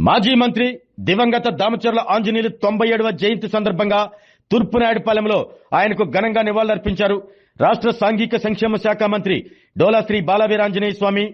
మాజీ మంత్రి దివంగత దామచర్ల ఆంజనేయులు 97వ జయంతి సందర్భంగా తూర్పునాయుడుపాలెంలో ఆయనకు ఘనంగా నివాళులర్పించారు. రాష్ట్ర సాంఘిక సంక్షేమ శాఖ మంత్రి Dola Sri Balaveeranjaneya Swamy,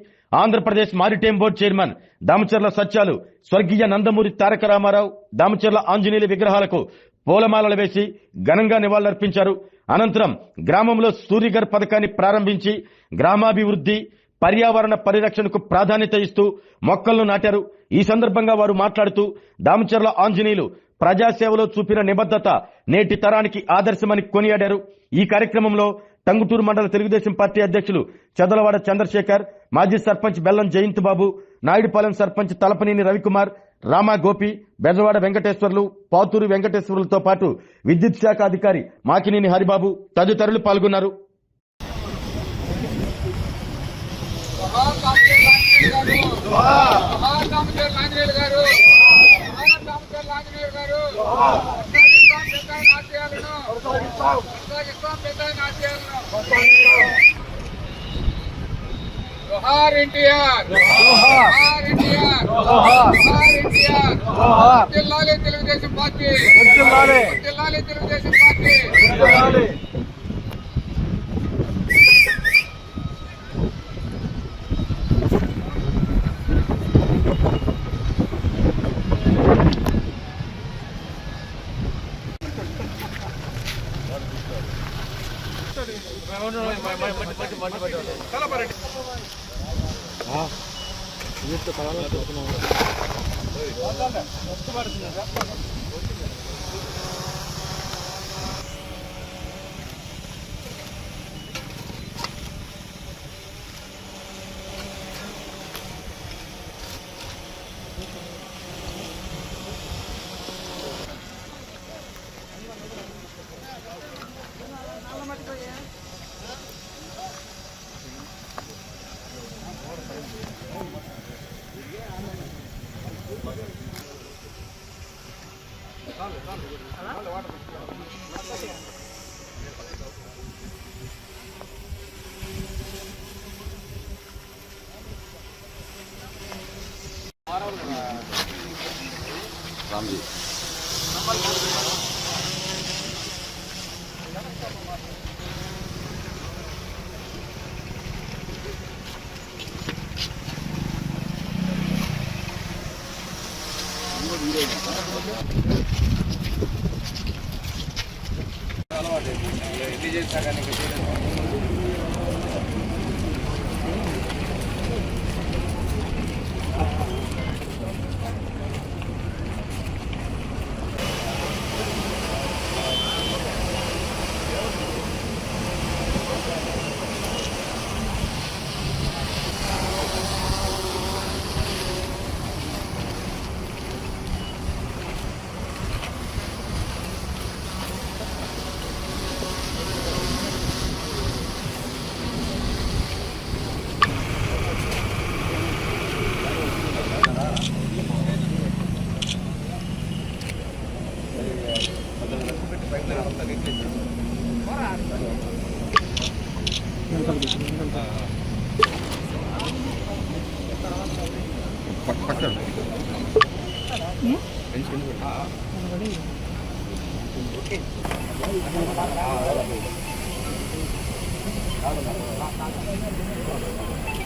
Andhra Pradesh maritime board chairman Damacharla సత్యాలు, స్వర్గీయ నందమూరి తారక రామారావు, దామచర్ల ఆంజనేయులు విగ్రహాలకు పూలమాలలు వేసి ఘనంగా నివాళులర్పించారు. అనంతరం గ్రామంలో సూర్యఘర్ పథకాన్ని ప్రారంభించి గ్రామాభివృద్ధి, పర్యావరణ పరిరక్షణకు ప్రాధాన్యత ఇస్తూ మొక్కలను నాటారు. ఈ సందర్భంగా వారు మాట్లాడుతూ దామచర్ల ఆంజనేయులు ప్రజాసేవలో చూపిన నిబద్ధత నేటి తరానికి ఆదర్శమని కొనియాడారు. ఈ కార్యక్రమంలో టంగుటూరు మండల తెలుగుదేశం పార్టీ అధ్యక్షులు చదలవాడ చంద్రశేఖర్, మాజీ సర్పంచ్ బెల్లం జయంత్ బాబు, నాయుడుపాలెం సర్పంచ్ తలపనేని రవికుమార్, రామా గోపి, బెజవాడ వెంకటేశ్వర్లు, పాతూరు వెంకటేశ్వర్లతో పాటు విద్యుత్ శాఖ అధికారి మాకినేని హరిబాబు తదితరులు పాల్గొన్నారు. जोहार एनटीआर, जोहार एनटीआर, जोहार एनटीआर, जिल्लाले తెలుగుదేశం పార్టీ, जिल्लाले తెలుగుదేశం పార్టీ.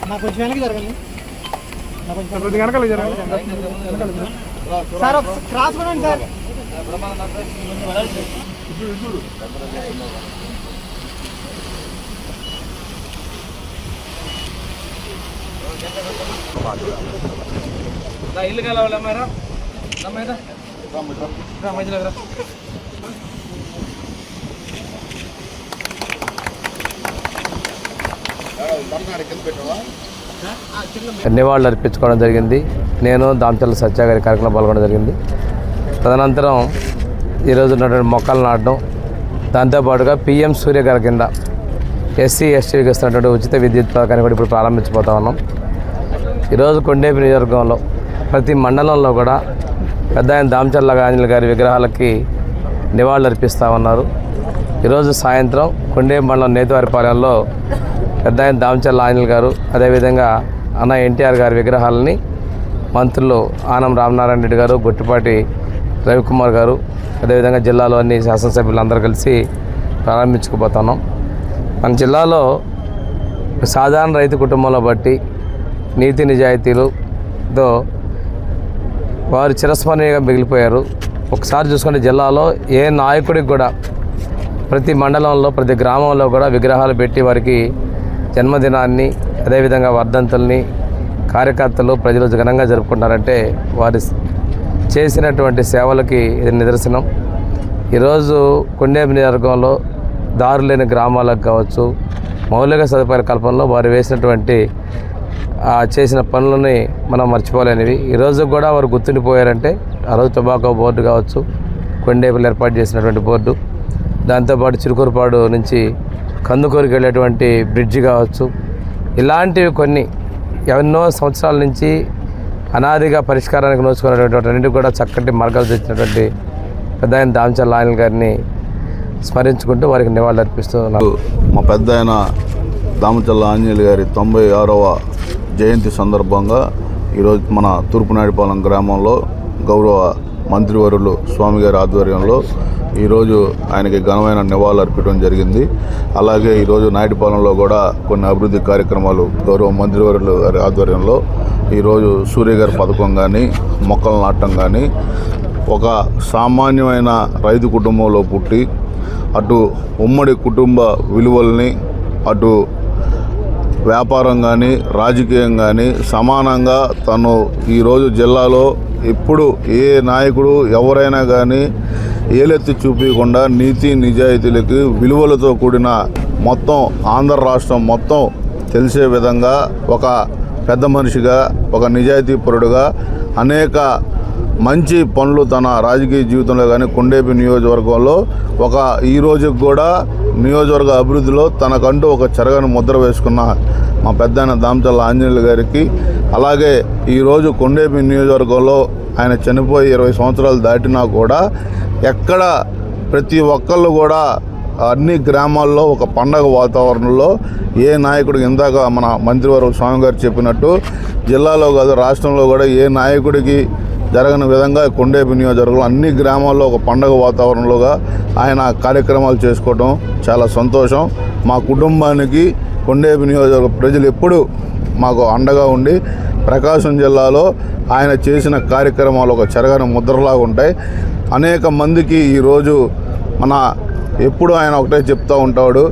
నాకు కొంచెం వెనక్కి జరగండి, నాకు కొంచెం వెనకాల జరగండి సార్. క్రాస్ కొనండి సార్. ఇల్లు కలవాలి మేడం, మధ్యలో నివాళులు అర్పించుకోవడం జరిగింది. నేను దామచర్ల సత్య గారి కార్యక్రమంలో పాల్గొనడం జరిగింది. తదనంతరం ఈరోజు ఉన్నటువంటి మొక్కలు నాటడం, దాంతోపాటుగా పిఎం సూర్యఘర్ కింద ఎస్సీ ఎస్టీలకు ఇస్తున్నటువంటి ఉచిత విద్యుత్ పథకాన్ని కూడా ఇప్పుడు ప్రారంభించబోతా ఉన్నాం. ఈరోజు కొండేపి నియోజకవర్గంలో ప్రతి మండలంలో కూడా పెద్ద ఆయన దామచర్ల ఆంజనేయులు గారి విగ్రహాలకి నివాళులు అర్పిస్తూ ఉన్నారు. ఈరోజు సాయంత్రం కొండేపి మండలం నేతివారిపాలెంలో పెద్ద ఆయన దామచర్ల ఆంజనేయులు గారు, అదేవిధంగా అన్న ఎన్టీఆర్ గారి విగ్రహాలని మంత్రులు ఆనం రామనారాయణ రెడ్డి గారు, గొట్టిపాటి రవికుమార్ గారు, అదేవిధంగా జిల్లాలో అన్ని శాసనసభ్యులు అందరూ కలిసి ప్రారంభించుకుపోతున్నాం. మన జిల్లాలో సాధారణ రైతు కుటుంబంలో బట్టి నీతి నిజాయితీలతో వారు చిరస్మరణీయంగా మిగిలిపోయారు. ఒకసారి చూసుకుంటే జిల్లాలో ఏ నాయకుడికి కూడా ప్రతి మండలంలో ప్రతి గ్రామంలో కూడా విగ్రహాలు పెట్టి వారికి జన్మదినాన్ని అదేవిధంగా వర్ధంతుల్ని కార్యకర్తలు ప్రజలు ఘనంగా జరుపుకుంటారంటే వారి చేసినటువంటి సేవలకి ఇది నిదర్శనం. ఈరోజు కొండేపు నియోజకవర్గంలో దారులు లేని గ్రామాలకు కావచ్చు, మౌలిక సదుపాయాల కల్పనలో వారు వేసినటువంటి చేసిన పనులని మనం మర్చిపోలేనివి. ఈరోజు కూడా వారు గుర్తుండిపోయారంటే ఆ రోజు టొబాకో బోర్డు కావచ్చు, కొండేపులు ఏర్పాటు చేసినటువంటి బోర్డు, దాంతోపాటు చిరుకూరుపాడు నుంచి కందుకూరుకి వెళ్ళేటువంటి బ్రిడ్జి కావచ్చు, ఇలాంటివి కొన్ని ఎన్నో సంవత్సరాల నుంచి అనాదిగా పరిష్కారానికి నోచుకున్నటువంటి అన్నింటికి కూడా చక్కటి మార్గాలు తెచ్చినటువంటి పెద్ద ఆయన దామచర్ల ఆంజనేయులు గారిని స్మరించుకుంటూ వారికి నివాళులు అర్పిస్తున్నాను. మా పెద్ద ఆయన దామచర్ల ఆంజనేయులు గారి 96వ జయంతి సందర్భంగా ఈరోజు మన తూర్పునాయుడుపాలెం గ్రామంలో గౌరవ మంత్రివర్యులు స్వామి గారి ఆధ్వర్యంలో ఈరోజు ఆయనకి ఘనమైన నివాళులు అర్పించడం జరిగింది. అలాగే ఈరోజు నాయుడుపాలెంలో కూడా కొన్ని అభివృద్ధి కార్యక్రమాలు గౌరవ మంత్రివర్యులు గారి ఆధ్వర్యంలో ఈరోజు సూర్య గారి పథకం కానీ, మొక్కలు నాటడం కానీ, ఒక సామాన్యమైన రైతు కుటుంబంలో పుట్టి అటు ఉమ్మడి కుటుంబ విలువల్ని, అటు వ్యాపారం కానీ రాజకీయం కానీ సమానంగా తను ఈరోజు జిల్లాలో ఎప్పుడు ఏ నాయకుడు ఎవరైనా కానీ ఏలెత్తి చూపించకుండా నీతి నిజాయితీలకి విలువలతో కూడిన మొత్తం ఆంధ్ర రాష్ట్రం మొత్తం తెలిసే విధంగా ఒక పెద్ద మనిషిగా, ఒక నిజాయితీపరుడుగా అనేక మంచి పనులు తన రాజకీయ జీవితంలో కానీ కొండేపి నియోజకవర్గంలో ఒక ఈ రోజుకి కూడా నియోజకవర్గ అభివృద్ధిలో తనకంటూ ఒక చెరగని ముద్ర వేసుకున్న మా పెద్ద దామచర్ల ఆంజనేయులు గారికి, అలాగే ఈరోజు కొండేపి నియోజకవర్గంలో ఆయన చనిపోయి 20 సంవత్సరాలు దాటినా కూడా ఎక్కడ ప్రతి ఒక్కళ్ళు కూడా అన్ని గ్రామాల్లో ఒక పండగ వాతావరణంలో ఏ నాయకుడికి ఇందాక మన మంత్రివర్గ స్వామి గారు చెప్పినట్టు జిల్లాలో కాదు రాష్ట్రంలో కూడా ఏ నాయకుడికి జరగని విధంగా కొండేపి నియోజకవర్గంలో అన్ని గ్రామాల్లో ఒక పండగ వాతావరణంలోగా ఆయన కార్యక్రమాలు చేసుకోవడం చాలా సంతోషం. మా కుటుంబానికి కొండేపి నియోజకవర్గ ప్రజలు ఎప్పుడూ మాకు అండగా ఉండి ప్రకాశం జిల్లాలో ఆయన చేసిన కార్యక్రమాలు ఒక చెరగని ముద్రలాగా ఉంటాయి. అనేక మందికి ఈరోజు ఎప్పుడు ఆయన ఒకటే చెప్తూ ఉంటాడు,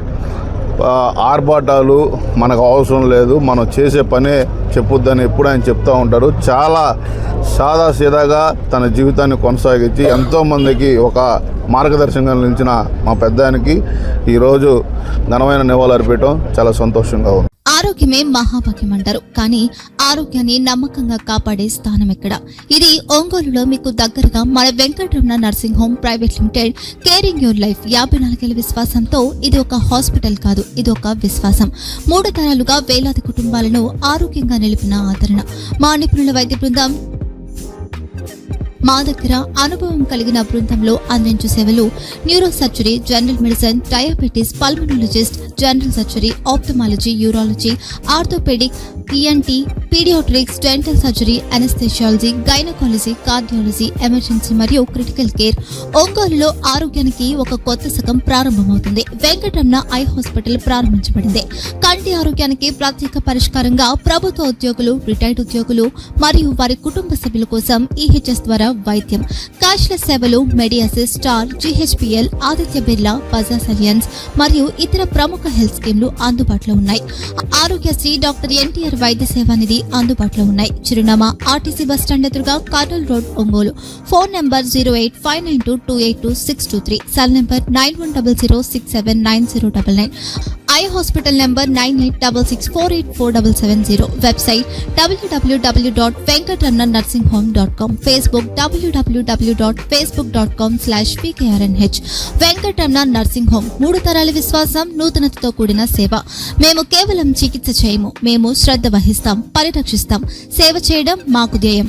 ఆర్భాటాలు మనకు అవసరం లేదు, మనం చేసే పనే చెప్పుద్దని ఎప్పుడు ఆయన చెప్తూ ఉంటాడు. చాలా సాదాసీదాగా తన జీవితాన్ని కొనసాగించి ఎంతోమందికి ఒక మార్గదర్శకంగా నిలిచిన మా పెద్దానికి ఈరోజు ఘనమైన నివాళులు అర్పించడం చాలా సంతోషంగా ఉంది. ఆరోగ్యమే మహాభాగ్యం అంటారు, కానీ ఆరోగ్యాన్ని నమ్మకంగా కాపాడే స్థానం ఎక్కడ? ఇది ఒంగోలులో మీకు దగ్గరగా మన Venkataramana nursing home private limited. Caring your life 54 ఏళ్ల విశ్వాసంతో ఇది ఒక హాస్పిటల్ కాదు, ఇది ఒక విశ్వాసం. 3 తరాలుగా వేలాది కుటుంబాలను ఆరోగ్యంగా నిలిపిన ఆదరణ. మా నిపుణుల వైద్య బృందం మా దగ్గర అనుభవం కలిగిన బృందంలో అందించే సేవలు neuro surgery, general medicine, diabetes, pulmonologist, general surgery, ophthalmology, urology, orthopaedic, ENT, paediatrics, dental surgery, anaesthesiology, gynaecology, cardiology, emergency మరియు క్రిటికల్ కేర్. ఒంగోలులో ఆరోగ్యానికి ఒక కొత్త శకం ప్రారంభమవుతుంది. వెంకటరమణ ఐ హాస్పిటల్ ప్రారంభించబడింది. కంటి ఆరోగ్యానికి ప్రత్యేక పరిష్కారంగా ప్రభుత్వ ఉద్యోగులు, రిటైర్డ్ ఉద్యోగులు మరియు వారి కుటుంబ సభ్యుల కోసం ఈహెచ్ఎస్ ద్వారా వైద్యం. క్యాష్లెస్ సేవలు Mediassist, Star, GHPL, Aditya Birla, Bajaj Allianz మరియు ఇతర ప్రముఖ హెల్త్ స్కీమ్లు అందుబాటులో ఉన్నాయి. ఆరోగ్యశ్రీ, డాక్టర్ ఎన్టీఆర్ వైద్య సేవా నిధి అందుబాటులో ఉన్నాయి. చిరునామా ఆర్టీసీ బస్టాండ్ ఎదురుగా, Kurnool road, Ongole. Phone number 08592282623, cell number 9100679099. Eye hospital number 9866484770. Website www.venkatramanarsinghome.com. Facebook www.facebook.com/pkrnh. Venkataramana nursing home 3 తరాల విశ్వాసం, నూతనతతో కూడిన సేవ. మేము కేవలం చికిత్స చేయము, మేము శ్రద్ధ వహిస్తాం, పరిరక్షిస్తాం. సేవ చేయడం మాకు ధ్యేయం.